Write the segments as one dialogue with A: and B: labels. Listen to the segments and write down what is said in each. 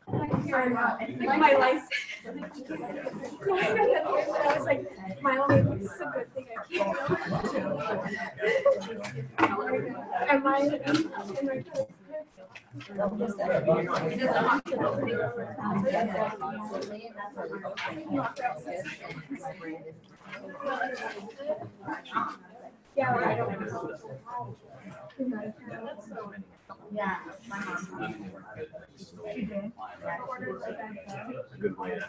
A: My life. I was like, my only is a good thing I can't Am I? Yeah, I don't know.
B: Yeah, my mom.
C: Good way to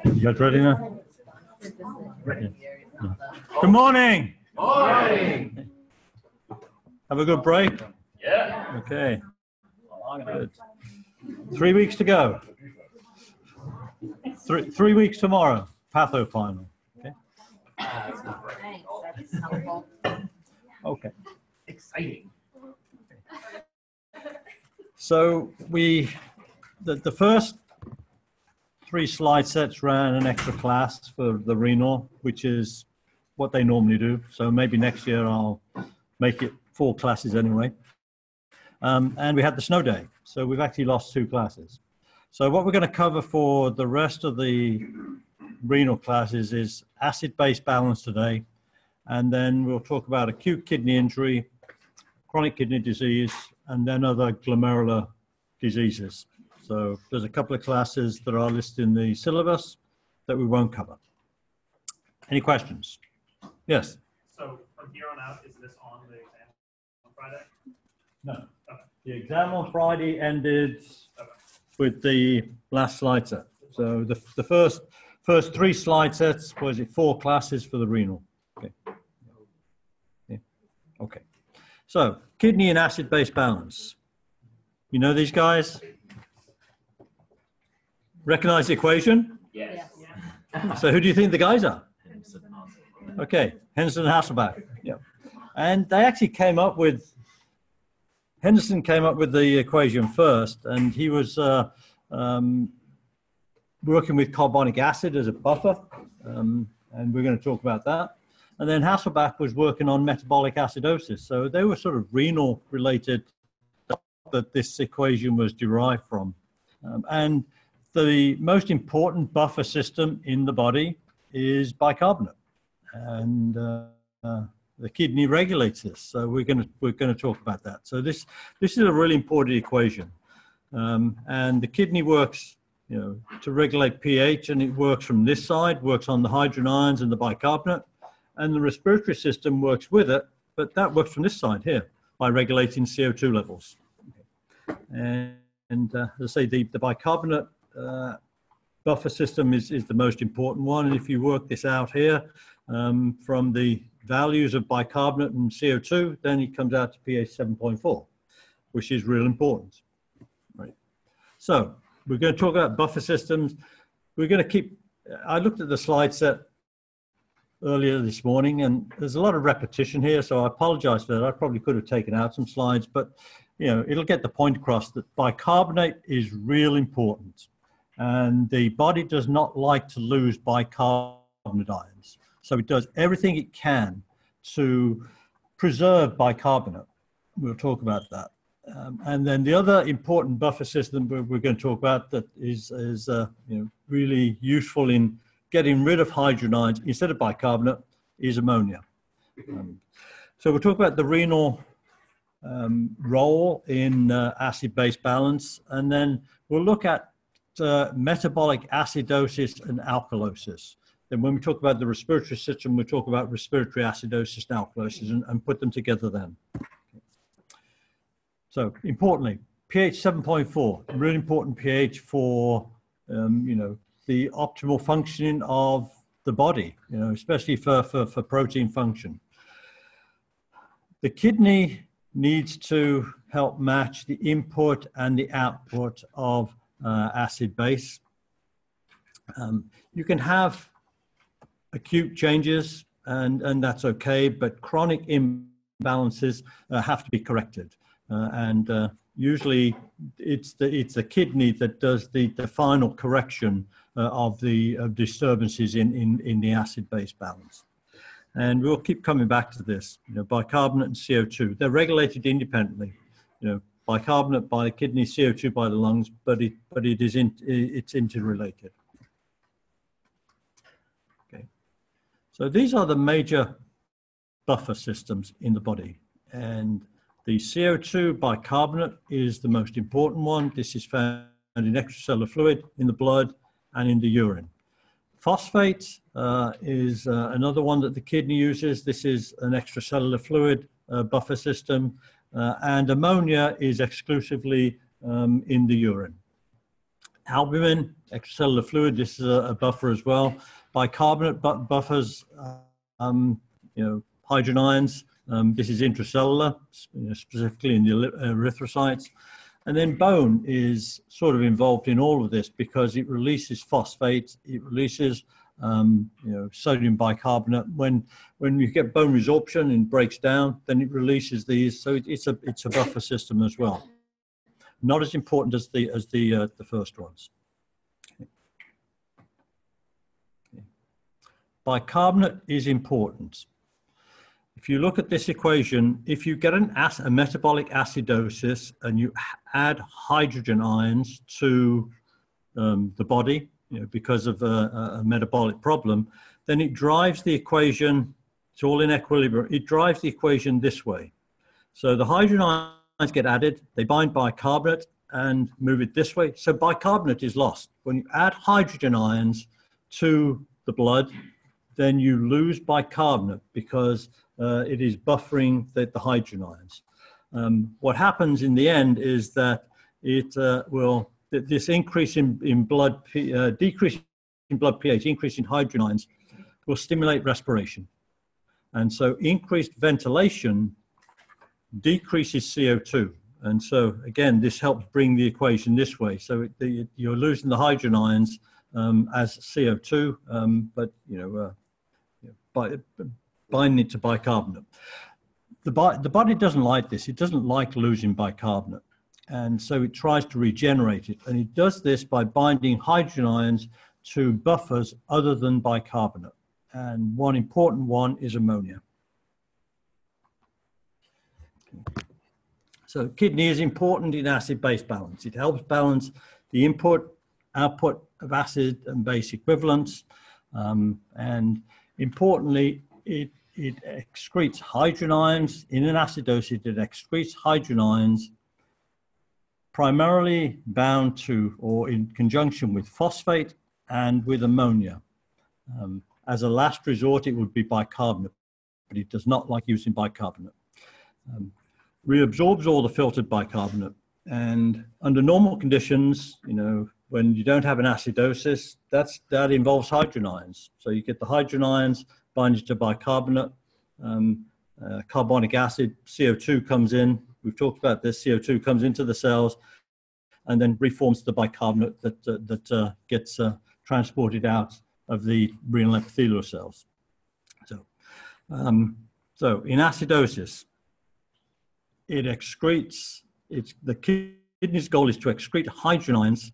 D: You guys ready now? Good morning.
C: Morning.
D: Have a good break?
C: Yeah.
D: Okay. Good. 3 weeks to go. Three weeks tomorrow. Patho final. Okay. Okay.
C: Exciting.
D: So the first 3 slide sets ran an extra class for the renal, which is what they normally do. So maybe next year I'll make it 4 classes anyway. And we had the snow day, so we've actually lost 2 classes. So what we're going to cover for the rest of the renal classes is acid-base balance today, and then we'll talk about acute kidney injury, chronic kidney disease, and then other glomerular diseases. So there's a couple of classes that are listed in the syllabus that we won't cover. Any questions? Yes?
E: So from here on out, is this on the exam on Friday?
D: No.
E: Okay.
D: The exam on Friday ended with the last slide set. So the first 3 slide sets, was it 4 classes for the renal? Okay. Yeah. Okay. So kidney and acid-base balance. You know these guys? Recognize the equation?
C: Yes.
D: So who do you think the guys are? Okay, Henderson and Hasselbalch. Yeah. And they actually Henderson came up with the equation first, and he was working with carbonic acid as a buffer, and we're going to talk about that. And then Hasselbalch was working on metabolic acidosis. So they were sort of renal related that this equation was derived from. And the most important buffer system in the body is bicarbonate. And the kidney regulates this, so we're going to talk about that. So this is a really important equation, and the kidney works, to regulate pH, and it works from this side, works on the hydrogen ions and the bicarbonate, and the respiratory system works with it, but that works from this side here by regulating CO2 levels. And as I say, the bicarbonate buffer system is the most important one, and if you work this out here from the values of bicarbonate and CO2, then it comes out to pH 7.4, which is real important. Right. So we're going to talk about buffer systems. We're going to keep, I looked at the slide set earlier this morning, and there's a lot of repetition here, so I apologize for that. I probably could have taken out some slides, but it'll get the point across that bicarbonate is real important. And the body does not like to lose bicarbonate ions. So it does everything it can to preserve bicarbonate. We'll talk about that. And then the other important buffer system we're going to talk about that is really useful in getting rid of hydrogen ions instead of bicarbonate is ammonia. So we'll talk about the renal role in acid-base balance, and then we'll look at metabolic acidosis and alkalosis. Then when we talk about the respiratory system, we'll talk about respiratory acidosis and alkalosis and put them together then. So importantly, pH 7.4, really important pH for, the optimal functioning of the body, especially for protein function. The kidney needs to help match the input and the output of acid base. You can have acute changes and that's okay, but chronic imbalances have to be corrected. Usually it's the kidney that does the final correction of disturbances in the acid-base balance. And we'll keep coming back to this. Bicarbonate and CO2, they're regulated independently. Bicarbonate by the kidney, CO2 by the lungs, but it's interrelated. Okay. So these are the major buffer systems in the body, and the CO2 bicarbonate is the most important one. This is found in extracellular fluid, in the blood, and in the urine. Phosphate is another one that the kidney uses. This is an extracellular fluid buffer system, and ammonia is exclusively in the urine. Albumin, extracellular fluid, this is a buffer as well. Bicarbonate buffers, hydrogen ions. This is intracellular, specifically in the erythrocytes. And then bone is sort of involved in all of this because it releases phosphate, it releases sodium bicarbonate. When you get bone resorption and breaks down, then it releases these. So it's a buffer system as well. Not as important as the first ones. Okay. Bicarbonate is important. If you look at this equation, if you get a metabolic acidosis and you add hydrogen ions to the body, because of a metabolic problem, then it drives the equation, it's all in equilibrium, it drives the equation this way. So the hydrogen ions get added, they bind bicarbonate and move it this way. So bicarbonate is lost. When you add hydrogen ions to the blood, then you lose bicarbonate because it is buffering the hydrogen ions. What happens in the end is that this increase in blood, decrease in blood pH, increase in hydrogen ions will stimulate respiration. And so increased ventilation decreases CO2. And so again, this helps bring the equation this way. So you're losing the hydrogen ions as CO2, but by binding it to bicarbonate. The body doesn't like this. It doesn't like losing bicarbonate. And so it tries to regenerate it. And it does this by binding hydrogen ions to buffers other than bicarbonate. And one important one is ammonia. Okay. So kidney is important in acid-base balance. It helps balance the input, output of acid and base equivalents. And importantly, it excretes hydrogen ions. In an acidosis, it excretes hydrogen ions primarily bound to or in conjunction with phosphate and with ammonia. As a last resort, it would be bicarbonate, but it does not like using bicarbonate. Reabsorbs all the filtered bicarbonate. And under normal conditions, when you don't have an acidosis, that involves hydrogen ions. So you get the hydrogen ions binding to bicarbonate, carbonic acid, CO2 comes in. We've talked about this. CO2 comes into the cells and then reforms the bicarbonate that gets transported out of the renal epithelial cells. So in acidosis, it excretes. The kidney's goal is to excrete hydrogen ions,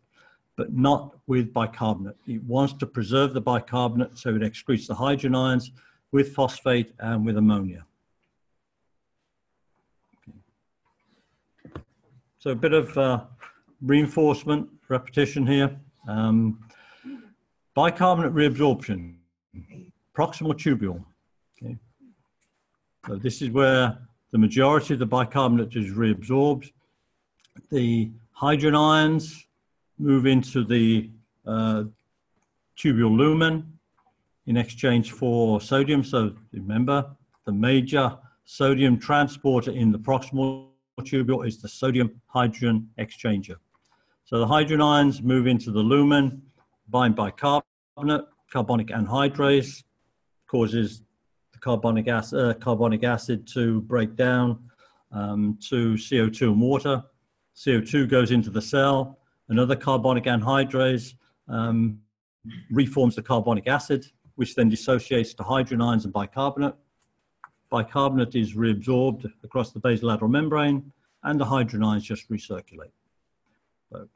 D: but not with bicarbonate. It wants to preserve the bicarbonate, so it excretes the hydrogen ions with phosphate and with ammonia. Okay. So a bit of reinforcement, repetition here. Bicarbonate reabsorption, proximal tubule. Okay. So this is where the majority of the bicarbonate is reabsorbed. The hydrogen ions move into the tubule lumen in exchange for sodium. So remember, the major sodium transporter in the proximal tubule is the sodium hydrogen exchanger. So the hydrogen ions move into the lumen, bind bicarbonate, carbonic anhydrase, causes the carbonic acid to break down to CO2 and water. CO2 goes into the cell. Another carbonic anhydrase reforms the carbonic acid, which then dissociates to hydrogen ions and bicarbonate. bicarbonate is reabsorbed across the basolateral membrane, and the hydrogen ions just recirculate.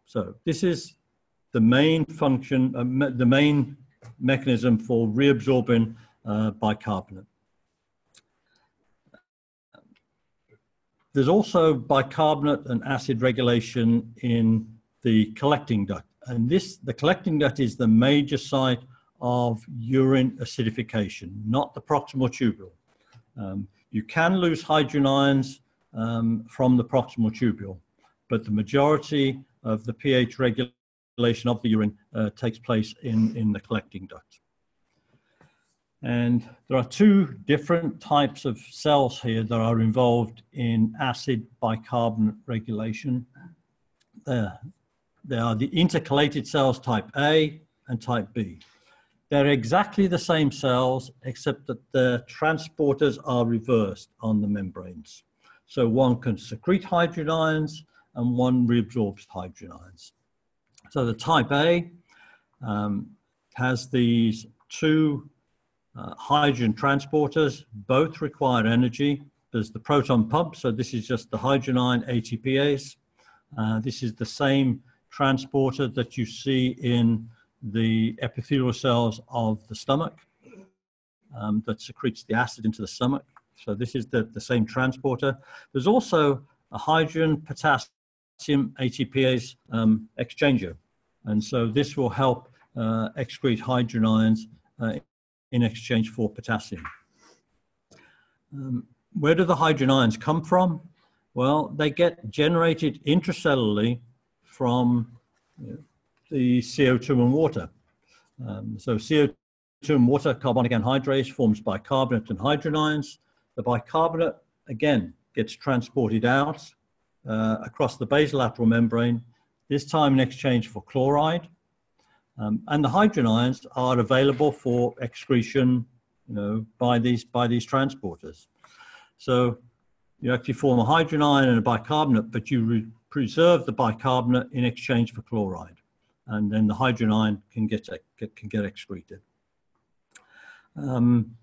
D: So this is the main function, the main mechanism for reabsorbing bicarbonate. There's also bicarbonate and acid regulation in the collecting duct. And the collecting duct is the major site of urine acidification, not the proximal tubule. You can lose hydrogen ions from the proximal tubule, but the majority of the pH regulation of the urine takes place in the collecting duct. And there are two different types of cells here that are involved in acid bicarbonate regulation. They are the intercalated cells type A and type B. They're exactly the same cells, except that the transporters are reversed on the membranes. So one can secrete hydrogen ions and one reabsorbs hydrogen ions. So the type A has these two hydrogen transporters. Both require energy. There's the proton pump, so this is just the hydrogen ion ATPase. This is the same transporter that you see in the epithelial cells of the stomach that secretes the acid into the stomach. So this is the same transporter. There's also a hydrogen potassium ATPase exchanger. And so this will help excrete hydrogen ions in exchange for potassium. Where do the hydrogen ions come from? Well, they get generated intracellularly from the CO2 and water. So CO2 and water, carbonic anhydrase, forms bicarbonate and hydrogen ions. The bicarbonate, again, gets transported out across the basolateral membrane, this time in exchange for chloride. And the hydrogen ions are available for excretion, by these transporters. So you actually form a hydrogen ion and a bicarbonate, but you preserve the bicarbonate in exchange for chloride, and then the hydrogen ion can get excreted. In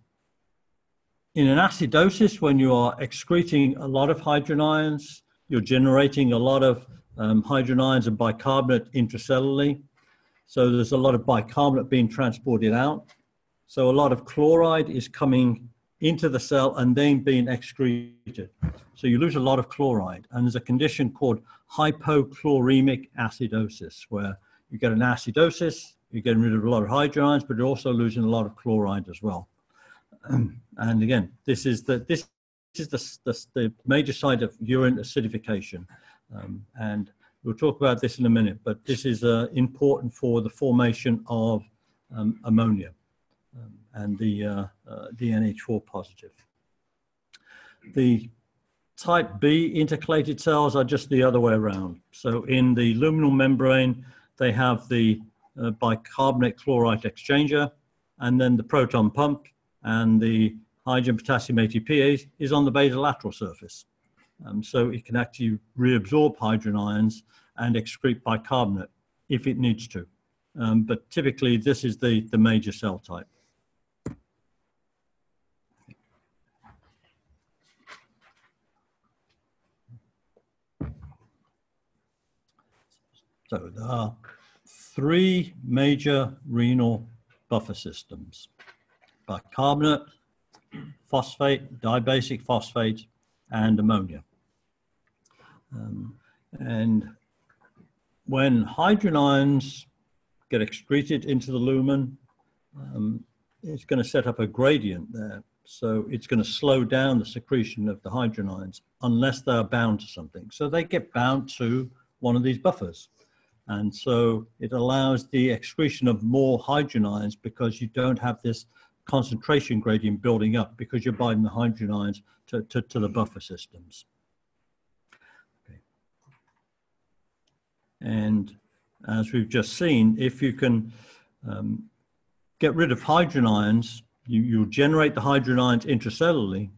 D: an acidosis, when you are excreting a lot of hydrogen ions, you're generating a lot of hydrogen ions and bicarbonate intracellularly. So there's a lot of bicarbonate being transported out. So a lot of chloride is coming into the cell and then being excreted. So you lose a lot of chloride. And there's a condition called hypochloremic acidosis, where you get an acidosis, you're getting rid of a lot of hydrogen ions, but you're also losing a lot of chloride as well. And again, this is the major site of urine acidification. And we'll talk about this in a minute, but this is important for the formation of ammonia and the NH4 positive. The type B intercalated cells are just the other way around. So in the luminal membrane, they have the bicarbonate chloride exchanger, and then the proton pump and the hydrogen potassium ATPase is on the basolateral surface. So it can actually reabsorb hydrogen ions and excrete bicarbonate if it needs to. But typically, this is the major cell type. So there are three major renal buffer systems: bicarbonate, phosphate, dibasic phosphate, and ammonia. And when hydrogen ions get excreted into the lumen, it's going to set up a gradient there. So it's going to slow down the secretion of the hydrogen ions unless they're bound to something. So they get bound to one of these buffers. And so it allows the excretion of more hydrogen ions because you don't have this concentration gradient building up because you're binding the hydrogen ions to the buffer systems. Okay. And as we've just seen, if you can get rid of hydrogen ions, you'll generate the hydrogen ions intracellularly.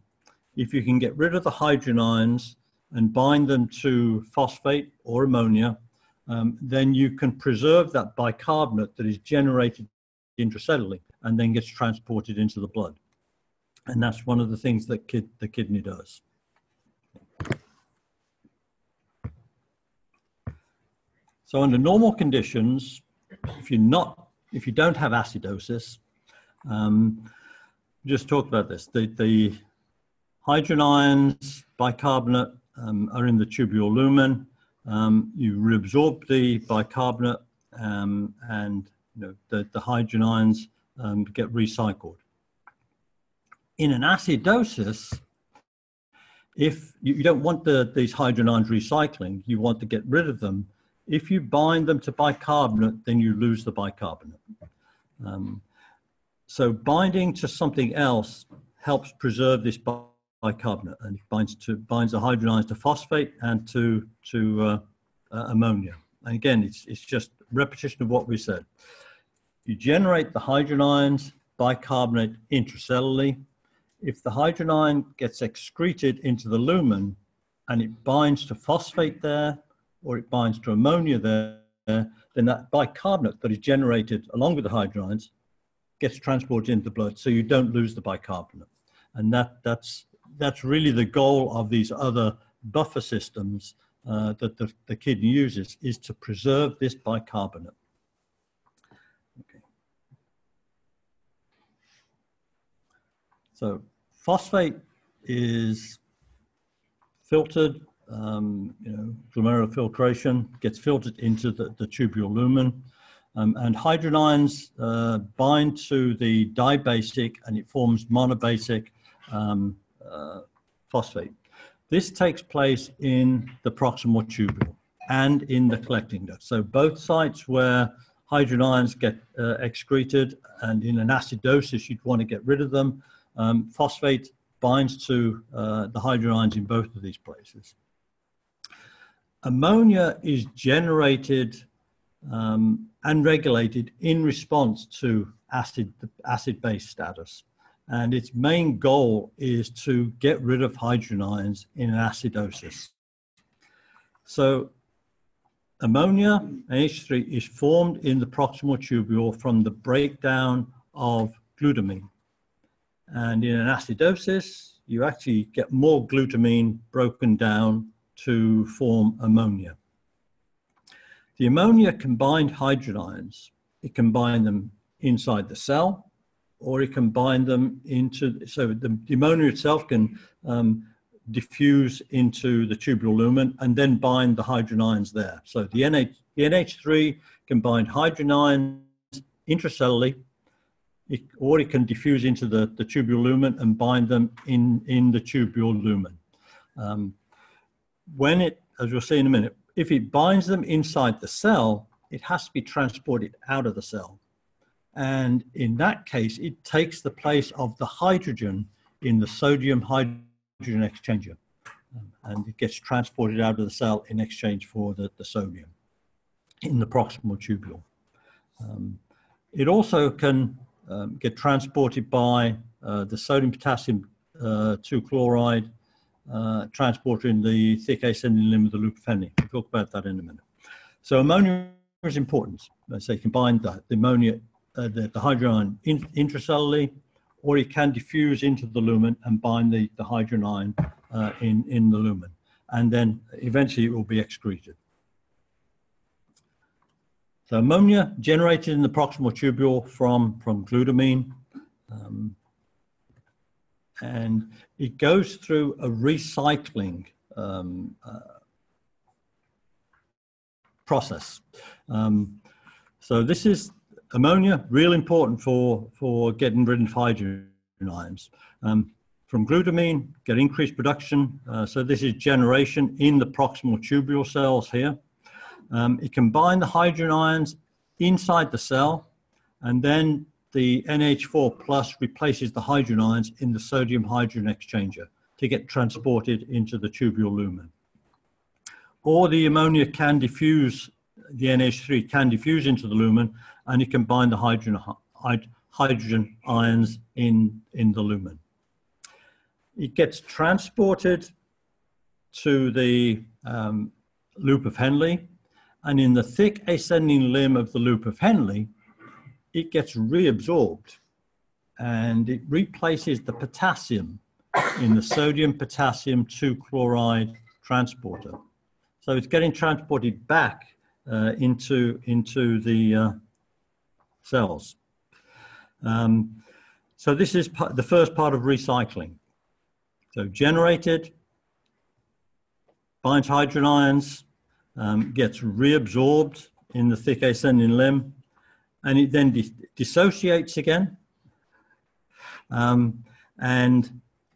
D: If you can get rid of the hydrogen ions and bind them to phosphate or ammonia, then you can preserve that bicarbonate that is generated intracellularly and then gets transported into the blood. And that's one of the things that the kidney does. So under normal conditions, if you don't have acidosis, just talk about this. The hydrogen ions, bicarbonate, are in the tubule lumen. You reabsorb the bicarbonate, and the hydrogen ions get recycled. In an acidosis, if you don't want these hydrogen ions recycling, you want to get rid of them. If you bind them to bicarbonate, then you lose the bicarbonate. So binding to something else helps preserve this bicarbonate, and it binds the hydrogen ions to phosphate and to ammonia. And again, it's just repetition of what we said. You generate the hydrogen ions, bicarbonate intracellularly. If the hydrogen ion gets excreted into the lumen and it binds to phosphate there, or it binds to ammonia there, then that bicarbonate that is generated along with the hydrogen ions gets transported into the blood, so you don't lose the bicarbonate. And that's really the goal of these other buffer systems that the kidney uses, is to preserve this bicarbonate. Okay. So phosphate is filtered, glomerular filtration, gets filtered into the tubule lumen. And hydrogen ions bind to the dibasic, and it forms monobasic phosphate. This takes place in the proximal tubule and in the collecting duct. So both sites where hydrogen ions get excreted, and in an acidosis you'd want to get rid of them, phosphate binds to the hydrogen ions in both of these places. Ammonia is generated and regulated in response to acid-base status. And its main goal is to get rid of hydrogen ions in an acidosis. So ammonia, NH3, is formed in the proximal tubule from the breakdown of glutamine. And in an acidosis, you actually get more glutamine broken down to form ammonia. The ammonia can bind hydrogen ions. It can bind them inside the cell, or it can bind them into, so the ammonia itself can diffuse into the tubule lumen and then bind the hydrogen ions there. So the NH3 can bind hydrogen ions intracellularly, or it can diffuse into the tubule lumen and bind them in the tubule lumen. As we'll see in a minute, if it binds them inside the cell, it has to be transported out of the cell. And in that case, it takes the place of the hydrogen in the sodium hydrogen exchanger. And it gets transported out of the cell in exchange for the sodium in the proximal tubule. It also can get transported by the sodium-potassium 2-chloride transporter in the thick ascending limb of the loop of Henle. We'll talk about that in a minute. So ammonia is important. As they combine the ammonia, the hydrogen ion intracellularly, or it can diffuse into the lumen and bind the hydrogen ion in the lumen. And then eventually it will be excreted. So ammonia generated in the proximal tubule from glutamine. And it goes through a recycling process. So this is ammonia, real important for getting rid of hydrogen ions. From glutamine, get increased production. So this is generation in the proximal tubule cells here. It can bind the hydrogen ions inside the cell, and then the NH4 plus replaces the hydrogen ions in the sodium hydrogen exchanger to get transported into the tubule lumen. Or the ammonia can diffuse, the NH3 can diffuse into the lumen, and it can bind the hydrogen ions in the lumen. It gets transported to the loop of Henle, and in the thick ascending limb of the loop of Henle, it gets reabsorbed and it replaces the potassium in the sodium potassium 2 chloride transporter. So it's getting transported back into the cells. So this is the first part of recycling. So generated, binds hydrogen ions, gets reabsorbed in the thick ascending limb, and it then dissociates again. And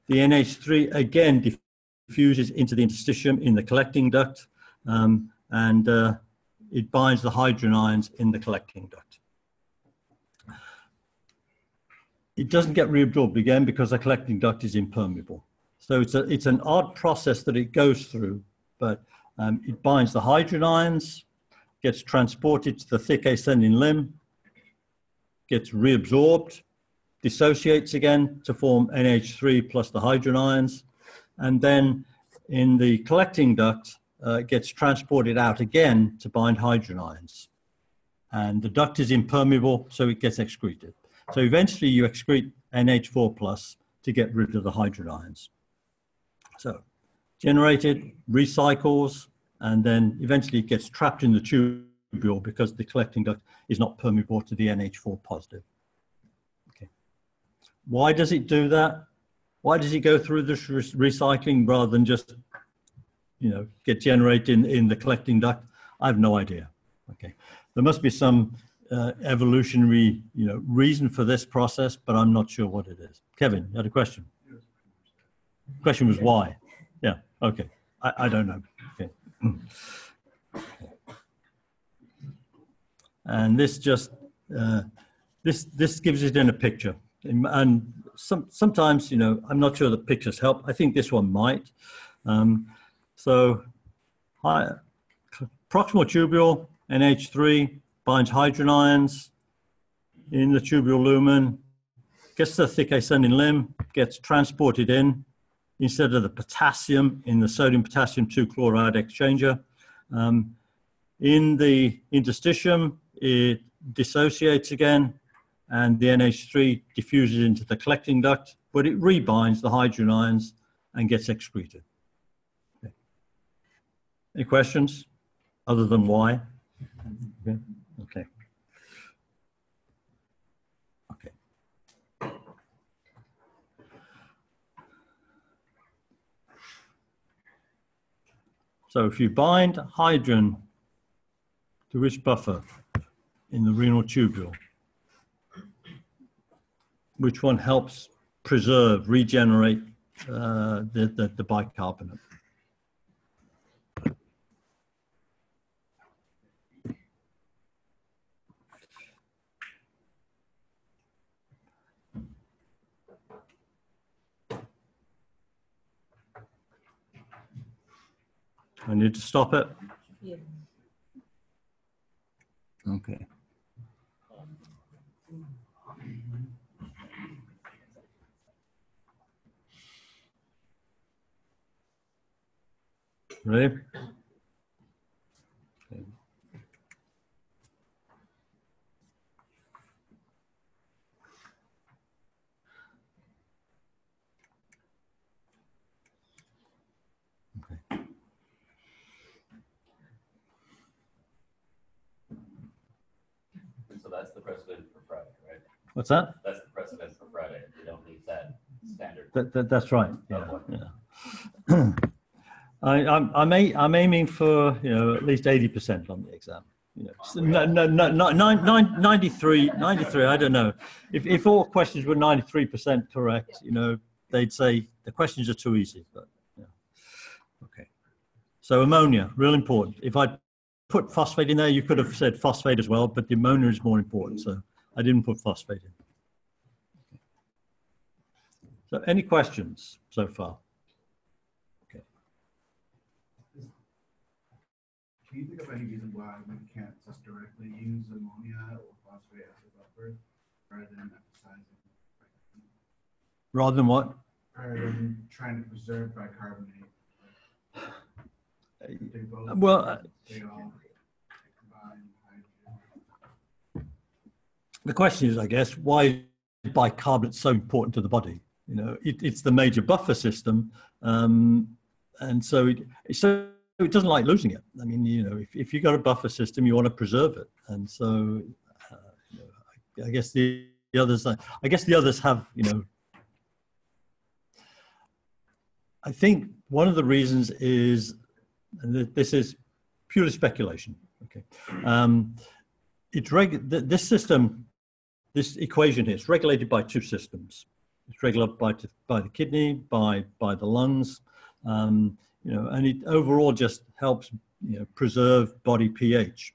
D: the NH3 again diffuses into the interstitium in the collecting duct, and it binds the hydrogen ions in the collecting duct. It doesn't get reabsorbed again because the collecting duct is impermeable. So it's an odd process that it goes through, but it binds the hydrogen ions, gets transported to the thick ascending limb, gets reabsorbed, dissociates again to form NH3 plus the hydrogen ions, and then in the collecting duct gets transported out again to bind hydrogen ions. And the duct is impermeable, so it gets excreted. So eventually you excrete NH4 plus to get rid of the hydrogen ions. So generated, recycles, and then eventually it gets trapped in the tubule because the collecting duct is not permeable to the NH4 positive. Okay. Why does it do that? Why does it go through this recycling rather than just, get generated in the collecting duct? I have no idea. Okay. There must be some evolutionary, reason for this process, but I'm not sure what it is. Kevin, you had a question? The question was why? Yeah, okay. I don't know. Okay. And this just, this gives it in a picture. And sometimes, I'm not sure the pictures help. I think this one might. So proximal tubule, NH3, binds hydrogen ions in the tubule lumen, gets to the thick ascending limb, gets transported in instead of the potassium in the sodium potassium 2 chloride exchanger. In the interstitium, it dissociates again, and the NH3 diffuses into the collecting duct, but it rebinds the hydrogen ions and gets excreted. Okay. Any questions other than why? Okay. Okay. Okay. So if you bind hydrogen to which buffer in the renal tubule, which one helps preserve, regenerate the bicarbonate? I need to stop it?
B: Yeah.
D: Okay. Ready? Okay.
C: So that's the precedent for Friday, right?
D: What's that?
C: That's the precedent for Friday. You don't need that standard.
D: That's right. Yeah.
C: Okay.
D: Yeah. I'm aiming for at least 80% on the exam. No, 93. I don't know. If all questions were 93% correct, they'd say the questions are too easy. But yeah. Okay. So ammonia, real important. If I put phosphate in there, you could have said phosphate as well, but the ammonia is more important. So I didn't put phosphate in. So any questions so far? Okay.
F: Can you think of any reason why we can't just directly use ammonia or phosphate as a buffer rather than emphasizing?
D: Rather than what?
F: Rather than trying to preserve bicarbonate. They both,
D: Well,
F: they all combine hydrogen.
D: the question is, I guess, why bicarbonate so important to the body? You know, it's the major buffer system, and so it doesn't like losing it. I mean, you know, if you've got a buffer system, you want to preserve it, and so you know, I guess the others have, you know. I think one of the reasons is, and this is purely speculation. Okay, this system, this equation here, is regulated by two systems. It's regulated by the kidney, by the lungs, you know, and it overall just helps, you know, preserve body pH.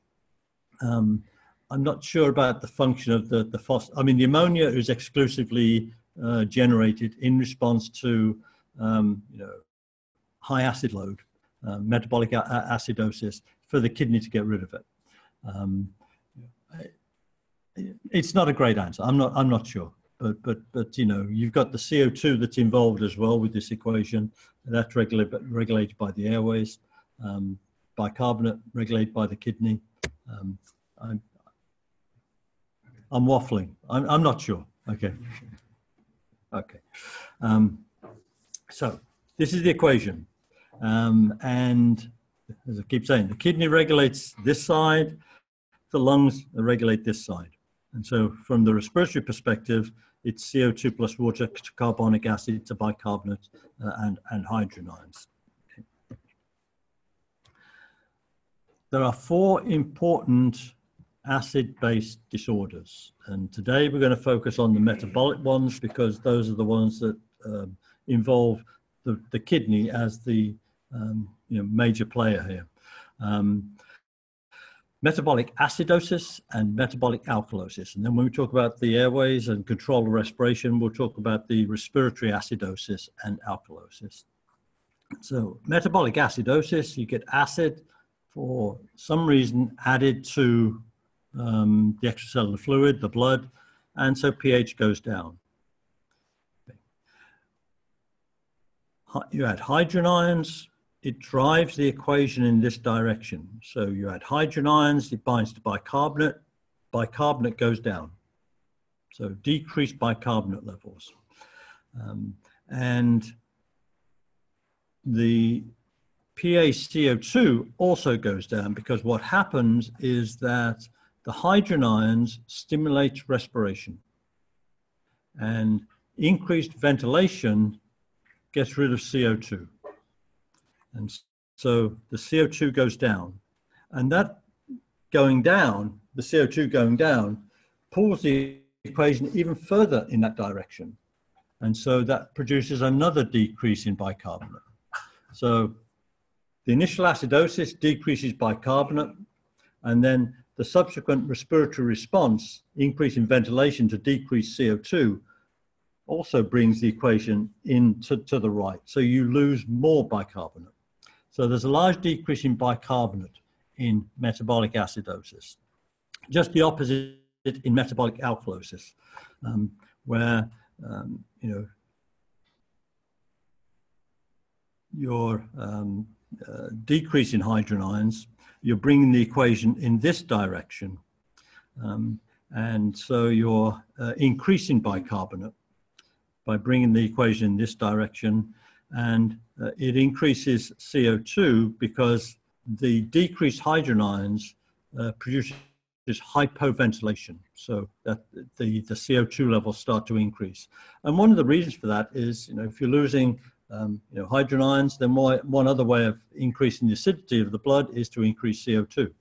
D: I'm not sure about the function of the I mean, the ammonia is exclusively generated in response to you know, high acid load, metabolic acidosis, for the kidney to get rid of it. It's not a great answer. I'm not sure, but you know, you've got the CO2 that's involved as well with this equation. That's regulated by the airways. Bicarbonate regulated by the kidney. I'm waffling. I'm not sure. Okay. Okay. So this is the equation, and as I keep saying, the kidney regulates this side, the lungs regulate this side. And so from the respiratory perspective, it's CO2 plus water to carbonic acid to bicarbonate and hydrogen ions. Okay. There are 4 important acid-based disorders, and today we're going to focus on the metabolic ones because those are the ones that involve the kidney as the you know, major player here. Metabolic acidosis and metabolic alkalosis. And then when we talk about the airways and control of respiration, we'll talk about the respiratory acidosis and alkalosis. So metabolic acidosis, you get acid for some reason added to the extracellular fluid, the blood, and so pH goes down. You add hydrogen ions, it drives the equation in this direction. So you add hydrogen ions, it binds to bicarbonate, bicarbonate goes down. So decreased bicarbonate levels. And the PaCO2 also goes down because what happens is that the hydrogen ions stimulate respiration, and increased ventilation gets rid of CO2. And so the CO2 goes down, and that going down, the CO2 going down, pulls the equation even further in that direction. And so that produces another decrease in bicarbonate. So the initial acidosis decreases bicarbonate, and then the subsequent respiratory response, increase in ventilation to decrease CO2, also brings the equation in to the right. So you lose more bicarbonate. So there's a large decrease in bicarbonate in metabolic acidosis. Just the opposite in metabolic alkalosis, where you know, your decrease in hydrogen ions, you're bringing the equation in this direction. And so you're increasing bicarbonate by bringing the equation in this direction, and it increases CO2 because the decreased hydrogen ions produces hypoventilation, so that the CO2 levels start to increase. And one of the reasons for that is, you know, if you're losing you know, hydrogen ions, then one other way of increasing the acidity of the blood is to increase CO2.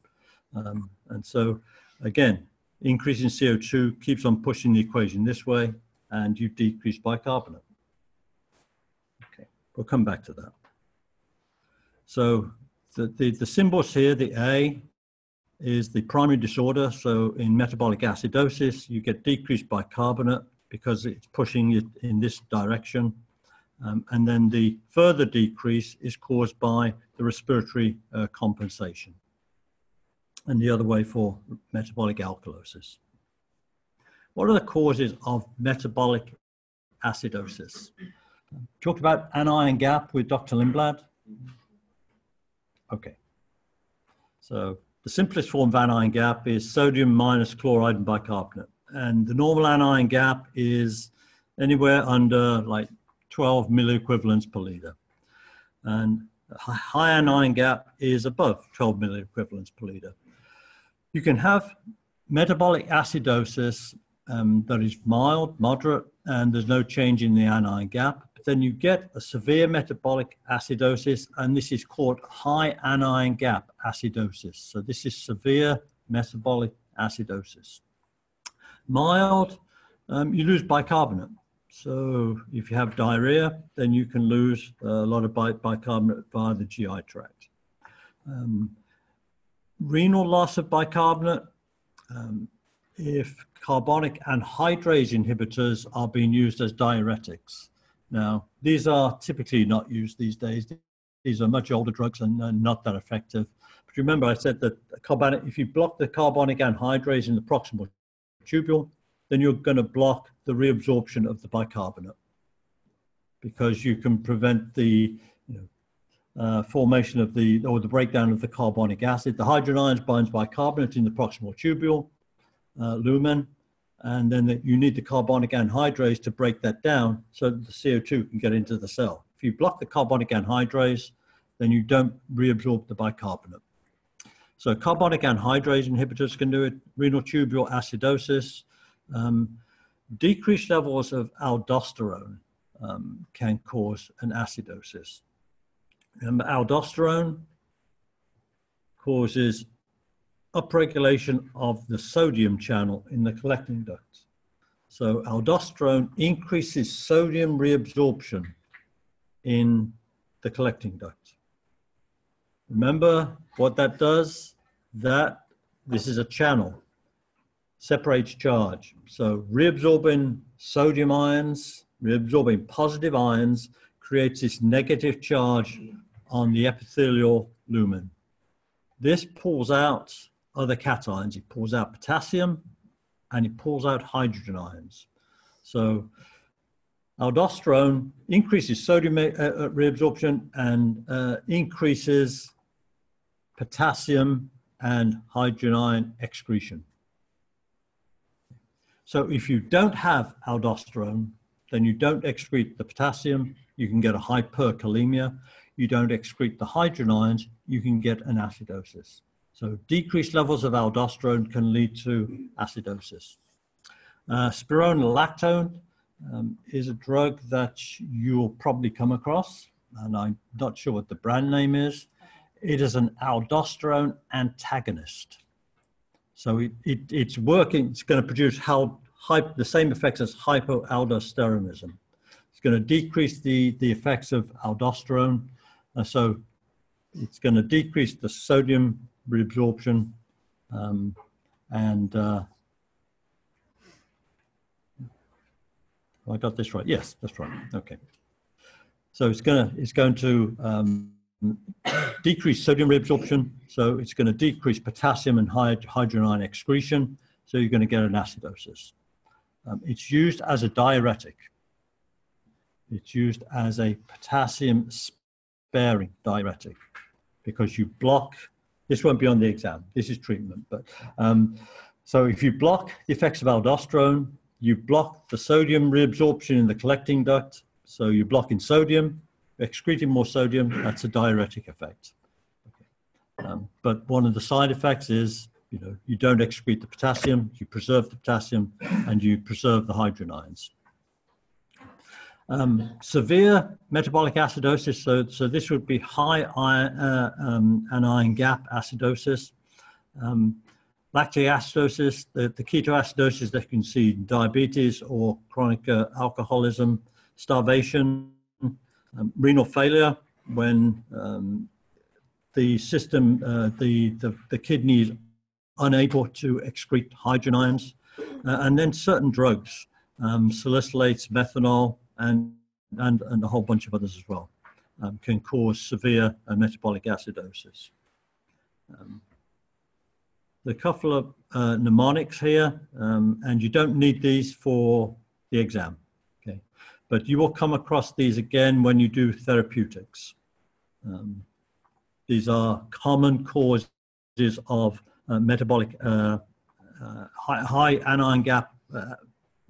D: And so again, increasing CO2 keeps on pushing the equation this way, and you decrease bicarbonate. Okay, we'll come back to that. So the symbols here, the A is the primary disorder. So in metabolic acidosis, you get decreased bicarbonate because it's pushing it in this direction. And then the further decrease is caused by the respiratory compensation. And the other way for metabolic alkalosis. What are the causes of metabolic acidosis? Talked about anion gap with Dr. Lindblad. Okay. So the simplest form of anion gap is sodium minus chloride and bicarbonate. and the normal anion gap is anywhere under like 12 milliequivalents per liter. And high anion gap is above 12 milliequivalents per liter. You can have metabolic acidosis that is mild, moderate, and there's no change in the anion gap. But then you get a severe metabolic acidosis, and this is called high anion gap acidosis. So this is severe metabolic acidosis. Mild, you lose bicarbonate. So if you have diarrhea, then you can lose a lot of bicarbonate via the GI tract. Renal loss of bicarbonate, if carbonic anhydrase inhibitors are being used as diuretics. Now, these are typically not used these days. These are much older drugs and not that effective. But remember, I said that if you block the carbonic anhydrase in the proximal tubule, then you're going to block the reabsorption of the bicarbonate, because you can prevent the formation of the breakdown of the carbonic acid. The hydrogen ions binds bicarbonate in the proximal tubule lumen, and then you need the carbonic anhydrase to break that down so that the CO2 can get into the cell. If you block the carbonic anhydrase, then you don't reabsorb the bicarbonate. So carbonic anhydrase inhibitors can do it. Renal tubule acidosis. Decreased levels of aldosterone can cause an acidosis. Aldosterone causes upregulation of the sodium channel in the collecting duct. So aldosterone increases sodium reabsorption in the collecting duct. Remember what that does? This is a channel, separates charge. So reabsorbing sodium ions, reabsorbing positive ions, creates this negative charge on the epithelial lumen. This pulls out other cations. It pulls out potassium and it pulls out hydrogen ions. So aldosterone increases sodium reabsorption and increases potassium and hydrogen ion excretion. So if you don't have aldosterone, then you don't excrete the potassium, you can get a hyperkalemia. You don't excrete the hydrogen ions, you can get an acidosis. So decreased levels of aldosterone can lead to acidosis. Spironolactone is a drug that you'll probably come across, and I'm not sure what the brand name is. It is an aldosterone antagonist. So it's working, it's going to produce the same effects as hypoaldosteronism. It's going to decrease the effects of aldosterone. So it's going to decrease the sodium reabsorption I got this right. Yes, that's right. Okay. So it's going to decrease sodium reabsorption. So it's going to decrease potassium and hydrogen ion excretion. So you're going to get an acidosis. It's used as a diuretic. It's used as a potassium-sparing diuretic because you block, this won't be on the exam, this is treatment, but so if you block the effects of aldosterone, you block the sodium reabsorption in the collecting duct, so you're blocking sodium, excreting more sodium, that's a diuretic effect. Okay. But one of the side effects is, you don't excrete the potassium, you preserve the potassium, and you preserve the hydrogen ions. Severe metabolic acidosis, so this would be high anion gap acidosis. Lactic acidosis, the ketoacidosis that you can see in diabetes or chronic alcoholism, starvation, renal failure when the system, the kidney is unable to excrete hydrogen ions, and then certain drugs, salicylates, methanol, and a whole bunch of others as well, can cause severe metabolic acidosis. There are a couple of mnemonics here, and you don't need these for the exam, okay? But you will come across these again when you do therapeutics. These are common causes of metabolic high anion gap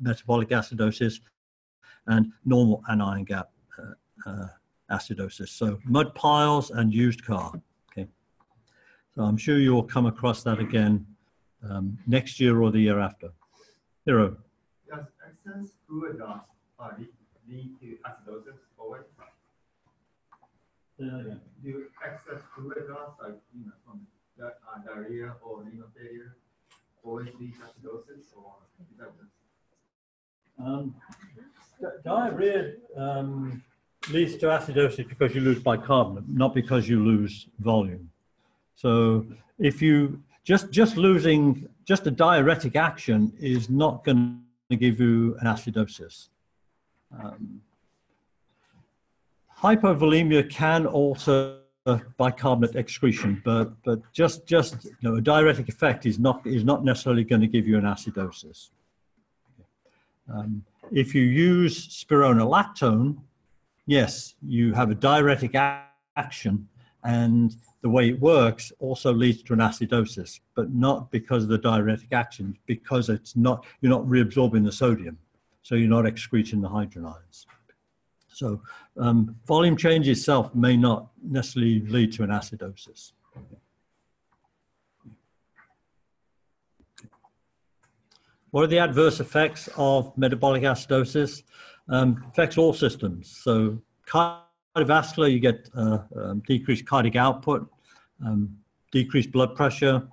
D: metabolic acidosis, and normal anion gap acidosis. So mud piles and used car. Okay, so I'm sure you'll come across that again next year or the year after. Hiro.
G: Does excess fluid loss lead to acidosis always? Do excess fluid loss, like from diarrhea or renal failure, always lead to acidosis, or is that just?
D: Diarrhea leads to acidosis because you lose bicarbonate, not because you lose volume. So if you just losing just a diuretic action is not going to give you an acidosis. Hypovolemia can alter bicarbonate excretion, but just a diuretic effect is not necessarily going to give you an acidosis. If you use spironolactone, yes, you have a diuretic action, and the way it works also leads to an acidosis, but not because of the diuretic action, because you're not reabsorbing the sodium, so you're not excreting the hydrogen So volume change itself may not necessarily lead to an acidosis. What are the adverse effects of metabolic acidosis? Affects all systems. So cardiovascular, you get decreased cardiac output, decreased blood pressure,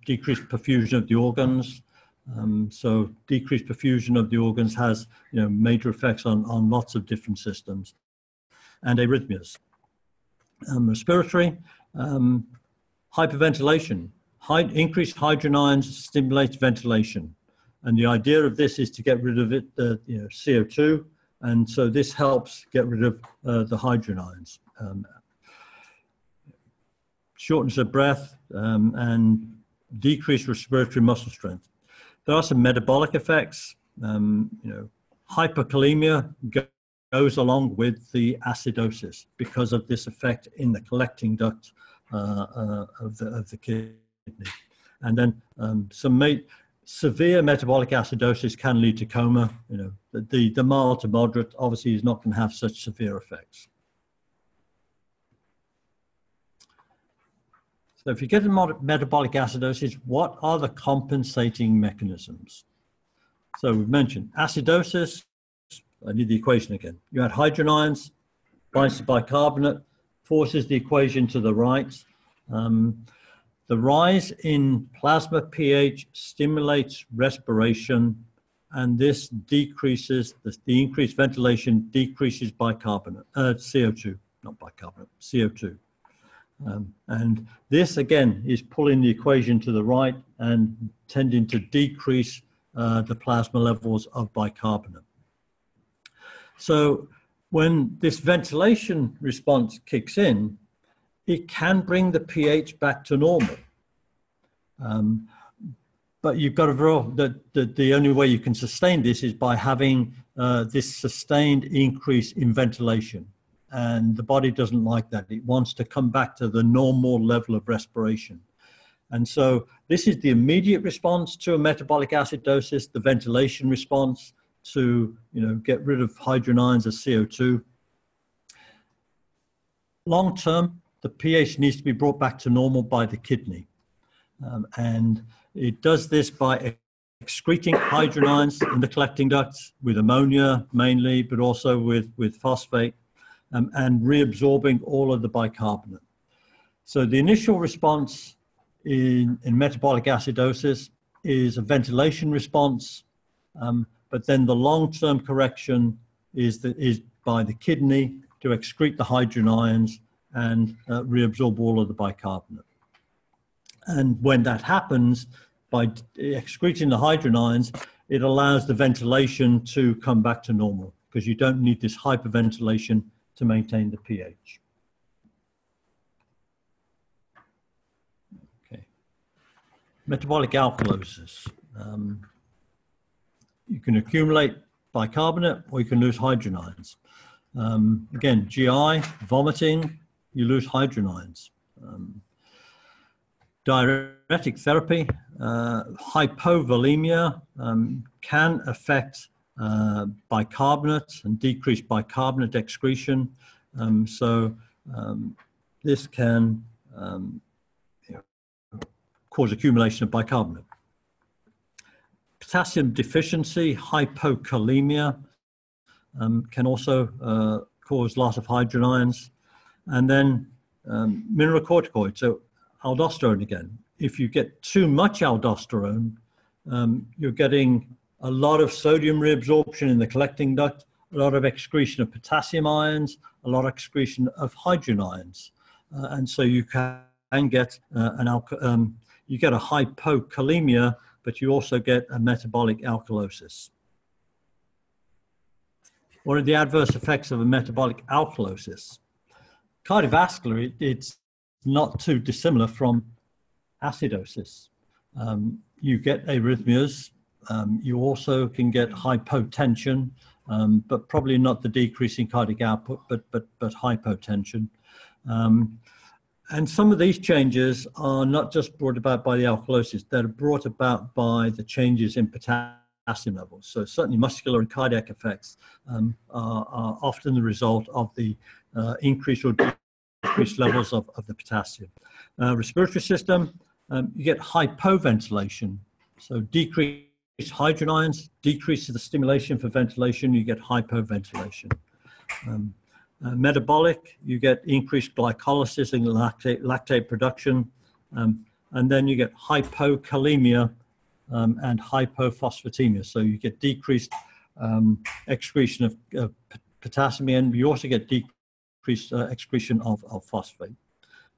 D: decreased perfusion of the organs. So decreased perfusion of the organs has major effects on lots of different systems, and arrhythmias. Respiratory, hyperventilation. Increased hydrogen ions stimulates ventilation. And the idea of this is to get rid of it, CO2, and so this helps get rid of the hydrogen ions. Shortness of breath and decreased respiratory muscle strength. There are some metabolic effects. Hyperkalemia goes along with the acidosis because of this effect in the collecting duct of the kidney. And then severe metabolic acidosis can lead to coma. The mild to moderate obviously is not going to have such severe effects. So if you get a metabolic acidosis, what are the compensating mechanisms? So we've mentioned acidosis. I need the equation again. You add hydrogen ions, binds to bicarbonate, forces the equation to the right. The rise in plasma pH stimulates respiration, and this decreases, the increased ventilation decreases bicarbonate, CO2, not bicarbonate, CO2. And this again is pulling the equation to the right and tending to decrease the plasma levels of bicarbonate. So when this ventilation response kicks in, it can bring the pH back to normal. But you've got to the only way you can sustain this is by having this sustained increase in ventilation. And the body doesn't like that. It wants to come back to the normal level of respiration. And so this is the immediate response to a metabolic acidosis, the ventilation response to get rid of hydrogen ions or CO2. Long term, the pH needs to be brought back to normal by the kidney. And it does this by excreting hydrogen ions in the collecting ducts with ammonia mainly, but also with phosphate, and reabsorbing all of the bicarbonate. So the initial response in metabolic acidosis is a ventilation response, but then the long-term correction is by the kidney to excrete the hydrogen ions and reabsorb all of the bicarbonate. And when that happens, by excreting the hydrogen ions, it allows the ventilation to come back to normal because you don't need this hyperventilation to maintain the pH. Okay. Metabolic alkalosis. You can accumulate bicarbonate or you can lose hydrogen ions. Again, GI, vomiting, you lose hydrogen ions. Diuretic therapy, hypovolemia can affect bicarbonate and decrease bicarbonate excretion. This can cause accumulation of bicarbonate. Potassium deficiency, hypokalemia, can also cause loss of hydrogen ions. And then mineralocorticoids, so aldosterone again. If you get too much aldosterone, you're getting a lot of sodium reabsorption in the collecting duct, a lot of excretion of potassium ions, a lot of excretion of hydrogen ions. And so you can get you get a hypokalemia, but you also get a metabolic alkalosis. What are the adverse effects of a metabolic alkalosis? Cardiovascular, it's not too dissimilar from acidosis. You get arrhythmias. You also can get hypotension, but probably not the decrease in cardiac output, but hypotension. And some of these changes are not just brought about by the alkalosis, they're brought about by the changes in potassium levels. So certainly muscular and cardiac effects are often the result of the increased or decreased levels of the potassium. Respiratory system, you get hypoventilation. So decreased hydrogen ions, decreases the stimulation for ventilation, you get hypoventilation. Metabolic, you get increased glycolysis and lactate production, and then you get hypokalemia and hypophosphatemia. So you get decreased excretion of potassium, and you also get decreased excretion of phosphate.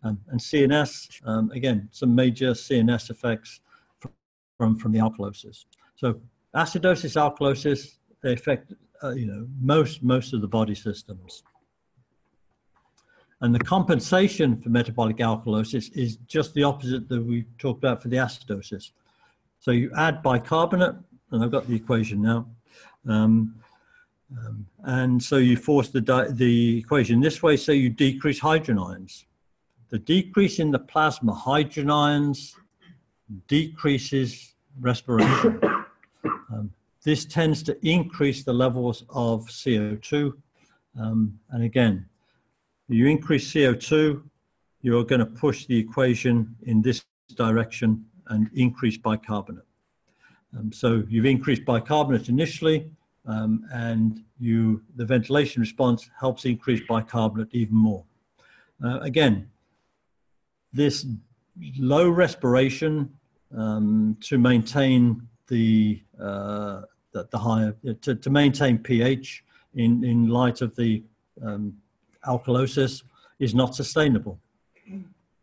D: And CNS, again, some major CNS effects from the alkalosis. So acidosis, alkalosis, they affect most of the body systems. And the compensation for metabolic alkalosis is just the opposite that we talked about for the acidosis. So you add bicarbonate, and I've got the equation now. And so you force the equation this way, so you decrease hydrogen ions. The decrease in the plasma hydrogen ions decreases respiration. This tends to increase the levels of CO2. And again, you increase CO2, you're going to push the equation in this direction and increase bicarbonate. So you've increased bicarbonate initially, and the ventilation response helps increase bicarbonate even more. Again, this low respiration to maintain the higher, to maintain pH in light of the alkalosis is not sustainable.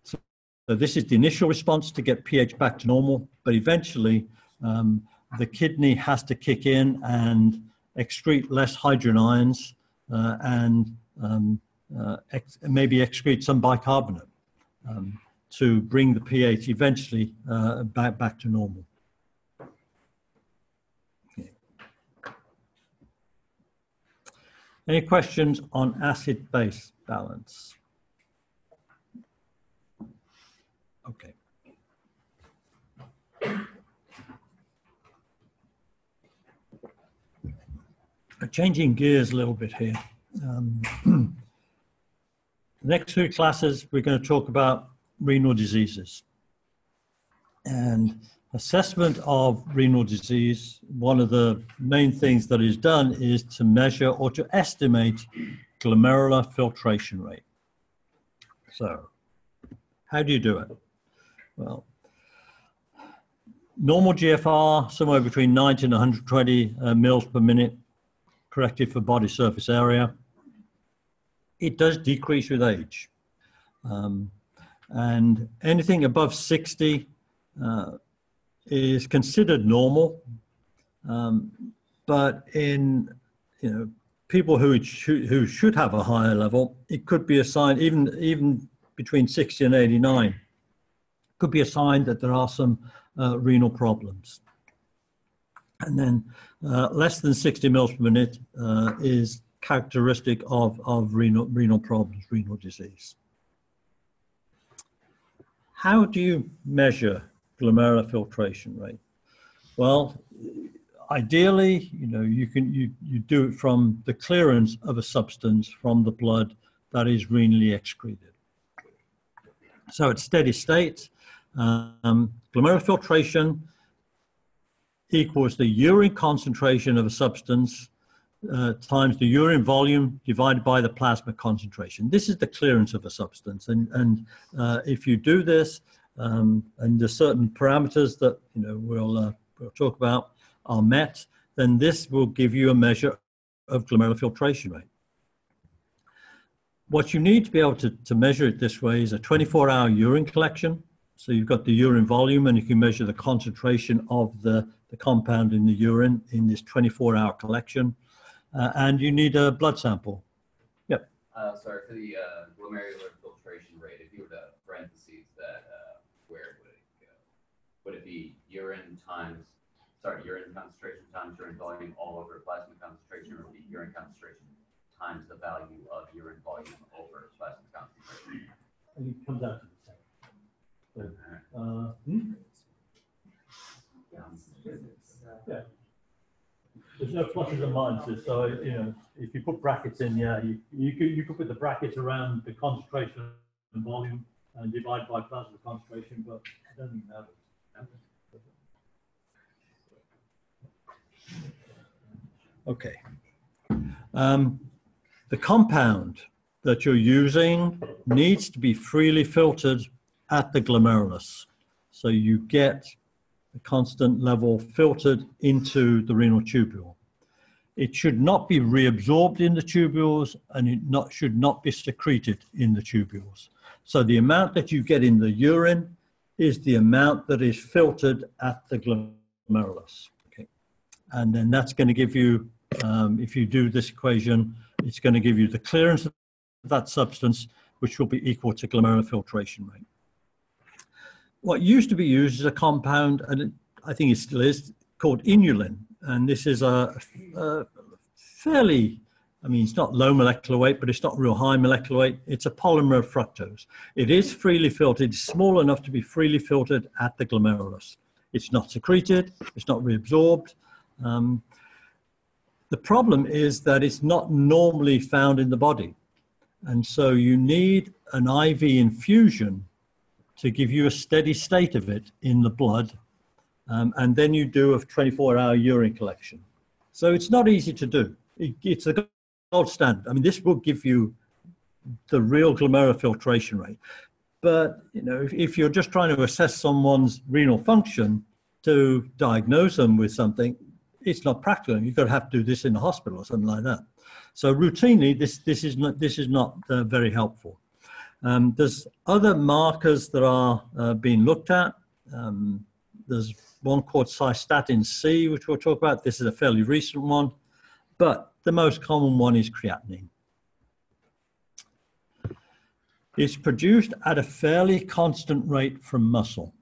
D: So this is the initial response to get pH back to normal, but eventually the kidney has to kick in and excrete less hydrogen ions and maybe excrete some bicarbonate to bring the pH eventually back to normal. Okay. Any questions on acid-base balance? Okay. Changing gears a little bit here. The next 2 classes, we're going to talk about renal diseases. And assessment of renal disease, one of the main things that is done is to measure or to estimate glomerular filtration rate. So, how do you do it? Well, normal GFR, somewhere between 90 and 120 mils per minute, corrected for body surface area. It does decrease with age. And anything above 60 is considered normal. But in people who should have a higher level, it could be a sign, even between 60 and 89, could be a sign that there are some renal problems. And then less than 60 mils per minute is characteristic of renal problems, renal disease. How do you measure glomerular filtration rate? Well, ideally, you do it from the clearance of a substance from the blood that is renally excreted. So at steady state, glomerular filtration equals the urine concentration of a substance times the urine volume divided by the plasma concentration. This is the clearance of a substance. And if you do this, and there's certain parameters that we'll talk about are met, then this will give you a measure of glomerular filtration rate. What you need to be able to measure it this way is a 24-hour urine collection. So you've got the urine volume, and you can measure the concentration of the compound in the urine in this 24-hour collection. And you need a blood sample. Yep.
C: Sorry, for the glomerular filtration rate, if you were to parentheses that, where would it go? Would it be urine concentration times urine volume all over plasma concentration, or would it be urine concentration times the value of urine volume over plasma concentration?
D: And it comes out to the same. Yeah. There's no pluses and minuses, so if you put brackets in, you could put the brackets around the concentration and volume and divide by plasma concentration, but it doesn't matter. Okay. The compound that you're using needs to be freely filtered at the glomerulus, so you get a constant level filtered into the renal tubule. It should not be reabsorbed in the tubules, and it should not be secreted in the tubules. So the amount that you get in the urine is the amount that is filtered at the glomerulus. Okay. And then that's going to give you, if you do this equation, it's going to give you the clearance of that substance, which will be equal to glomerular filtration rate. What used to be used is a compound, and I think it still is, called inulin. And this is a fairly, it's not low molecular weight, but it's not real high molecular weight. It's a polymer of fructose. It is freely filtered. It's small enough to be freely filtered at the glomerulus. It's not secreted. It's not reabsorbed. The problem is that it's not normally found in the body. And so you need an IV infusion to give you a steady state of it in the blood. And then you do a 24-hour urine collection. So it's not easy to do. It's a gold standard. This will give you the real glomerular filtration rate. But if you're just trying to assess someone's renal function to diagnose them with something, it's not practical. You've got to have to do this in the hospital or something like that. So routinely, this is not very helpful. There's other markers that are being looked at. There's one called cystatin C, which we'll talk about. This is a fairly recent one, but the most common one is creatinine. It's produced at a fairly constant rate from muscle.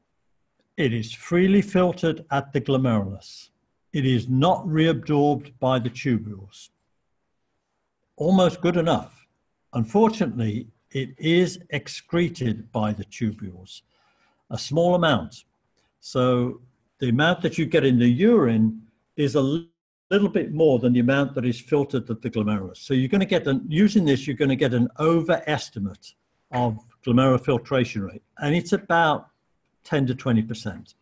D: It is freely filtered at the glomerulus. It is not reabsorbed by the tubules. Almost good enough. Unfortunately, it is excreted by the tubules, a small amount. So the amount that you get in the urine is a little bit more than the amount that is filtered at the glomerulus. So you're going to get, using this, you're going to get an overestimate of glomerular filtration rate. And it's about 10 to 20%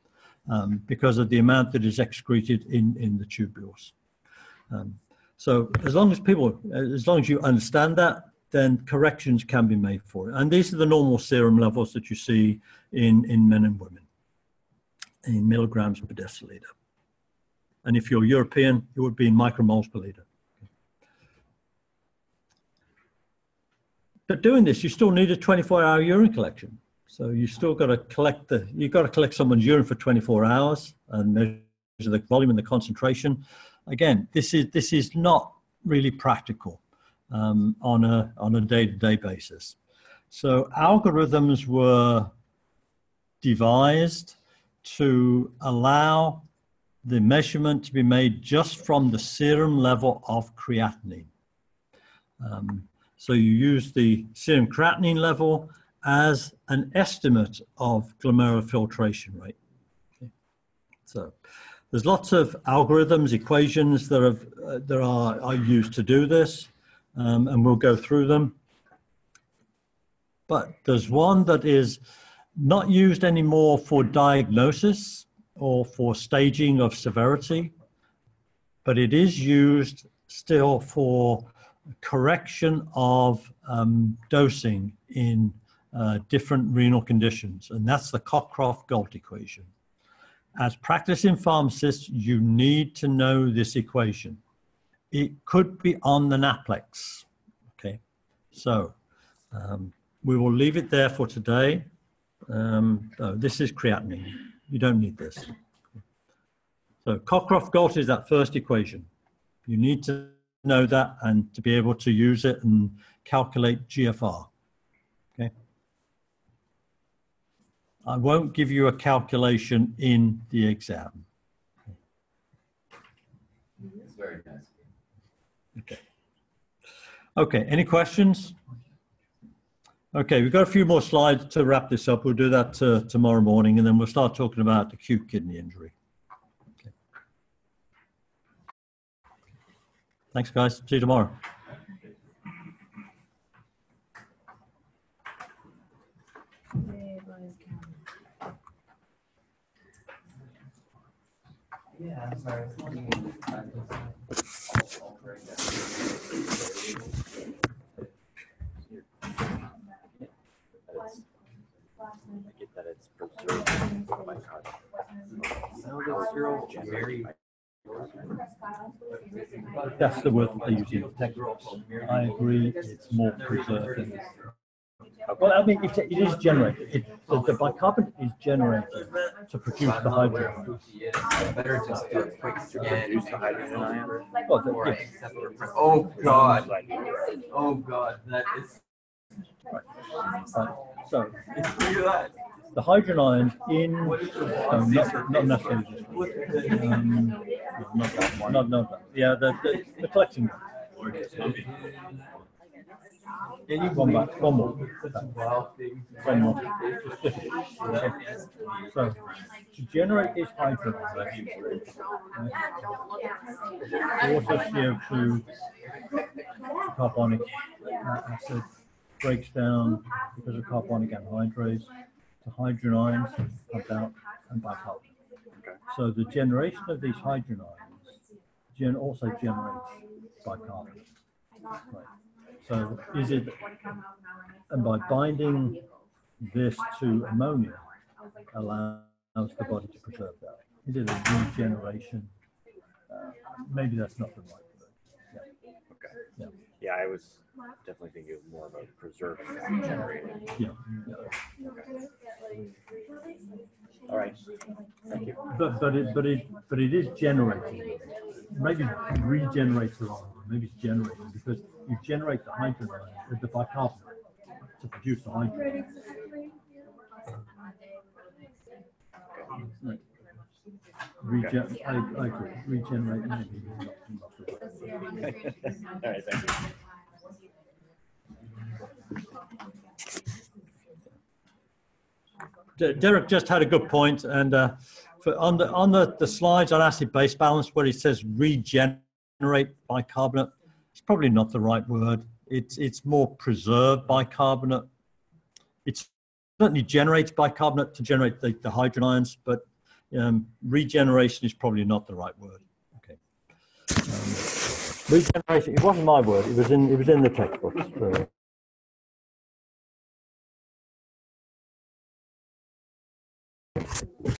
D: because of the amount that is excreted in the tubules. So as long as you understand that, then corrections can be made for it. And these are the normal serum levels that you see in men and women in milligrams per deciliter. And if you're European, it would be in micromoles per liter. But doing this, you still need a 24-hour urine collection. So you still got to collect someone's urine for 24 hours and measure the volume and the concentration. Again, this is not really practical on a day-to-day basis. So algorithms were devised to allow the measurement to be made just from the serum level of creatinine. So you use the serum creatinine level as an estimate of glomerular filtration rate. So there's lots of algorithms, equations that are used to do this, and we'll go through them. But there's one that is not used anymore for diagnosis or for staging of severity, but it is used still for correction of dosing in different renal conditions, and that's the Cockcroft-Gault equation. As practicing pharmacists, you need to know this equation. It could be on the NAPLEX, okay? So we will leave it there for today. This is creatinine. You don't need this. So Cockcroft-Gault is that first equation. You need to know that and to be able to use it and calculate GFR, okay? I won't give you a calculation in the exam.
C: It's very nice.
D: Okay. Okay, any questions? Okay, we've got a few more slides to wrap this up. We'll do that tomorrow morning, and then we'll start talking about acute kidney injury. Okay. Thanks, guys. See you tomorrow.
C: Yeah, I'm sorry.
H: I get that it's preserved by
D: That's the word that they use in the textbooks. I agree, it's more preserved. Well, I mean, it is generated. The bicarbonate is generated to produce the hydrogen.
H: better just do it quick to produce the hydrogen ion.
D: Well, yes.
H: Oh God! Oh God! That is.
D: So the hydrogen ions in not necessarily not that. Yeah, the collecting one. One more. So to generate this hydrogen water, CO2, carbonic acid breaks down because of carbonic anhydrase to hydrogen ions pumped out and bicarbonate. So the generation of these hydrogen ions also generates bicarbonate. Right. So is it, and by binding this to ammonia allows the body to preserve that. Is it a regeneration? Maybe that's not the right word. Yeah.
H: Okay.
D: Yeah.
H: Yeah, I was definitely thinking of more about preserving than generating.
D: Yeah.
H: Okay. All right. Thank you.
D: But it is generating. Maybe regenerates the wrong word. Maybe it's generating because you generate the hydrogen with the bicarbonate to produce the hydrogen. Right. I agree. Regenerate maybe not the word.
H: All right. Thank you.
D: Derek just had a good point, and on the slides on acid base balance where it says regenerate bicarbonate, it's probably not the right word. It's more preserve bicarbonate. It certainly generates bicarbonate to generate the hydrogen ions, but regeneration is probably not the right word. Okay. Regeneration. It wasn't my word. It was in the textbooks. So.